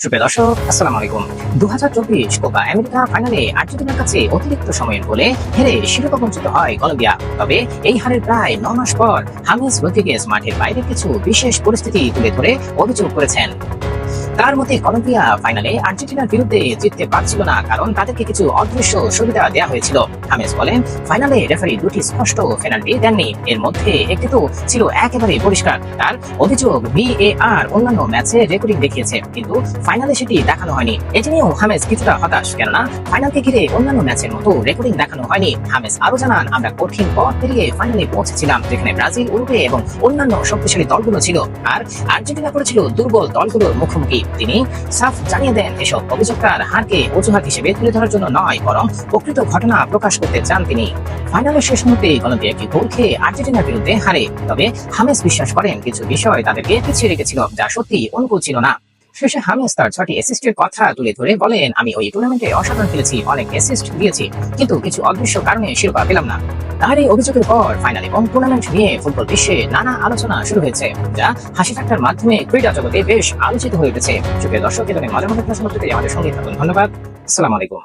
সুপ্রিয় দর্শক, আসসালামু আলাইকুম। 2024 কোপা আমেরিকা ফাইনালে আর্জেন্টিনার কাছে অতিরিক্ত সময়ের গোলে হেরে শিরোপা বঞ্চিত হয় কলম্বিয়া। তবে এই হারের প্রায় 9 মাস পর হামেস রদ্রিগেজ মাঠের বাইরে কিছু বিশেষ পরিস্থিতি তুলে ধরে অভিযোগ করেছেন। তার মতে কলম্বিয়া ফাইনালে আর্জেন্টিনার বিরুদ্ধে জিততে পারছিল না, কারণ তাদেরকে কিছু অদৃশ্য সুবিধা দেওয়া হয়েছিল। হামেস বলেন, ফাইনালে রেফারি দুটি স্পষ্ট পেনাল্টি দেননি, এর মধ্যে একটি তো ছিল একেবারে পরিষ্কার। তার অভিযোগ, VAR অন্যান্য ম্যাচে রেকর্ডিং দেখিয়েছে, কিন্তু ফাইনালে সেটি দেখানো হয়নি। এটি নিয়েও হামেস কিছুটা হতাশ, কেননা ফাইনালকে ঘিরে অন্যান্য ম্যাচের মতো রেকর্ডিং দেখানো হয়নি। হামেস আরো জানান, আমরা কঠিন পথ পেরিয়ে ফাইনালে পৌঁছেছিলাম, যেখানে ব্রাজিল, উরুগুয়ে এবং অন্যান্য শক্তিশালী দলগুলো ছিল, আর আর্জেন্টিনা করেছিল দুর্বল দলগুলোর মুখোমুখি। তিনি সাফ জানিয়ে দেন, এসব অভিযোগকার হারকে অজুহাত হিসেবে তুলে ধরার জন্য নয়, বরং প্রকৃত ঘটনা প্রকাশ করতে চান তিনি। ফাইনালের শেষ মুহূর্তে কলম্বিয়া একটি গোল খেয়ে আর্জেন্টিনার বিরুদ্ধে হারে, তবে হামেস বিশ্বাস করেন কিছু বিষয় তাদেরকে পিছিয়ে রেখেছিল, যা সত্যি অনুকূল ছিল না। শেষে হামেস তার 6টি অ্যাসিস্টের কথা তুলে ধরে বলেন, আমি ওই টুর্নামেন্টে অসাধারণ খেলেছি, অনেক অ্যাসিস্ট দিয়েছি, কিন্তু কিছু অদৃশ্য কারণে শিরোপা পেলাম না। তার এই অভিযোগের পর ফাইনাল এবং টুর্নামেন্ট নিয়ে ফুটবল বিশ্বে নানা আলোচনা শুরু হয়েছে, যা হাসি ঠাট্টার মাধ্যমে ক্রীড়া জগতে বেশ আলোচিত হয়ে উঠেছে। সুপ্রিয় দর্শক, এখানে মজার মজার প্রশ্ন পেতে আমাদের সঙ্গে থাকুন। ধন্যবাদ। আসসালামু আলাইকুম।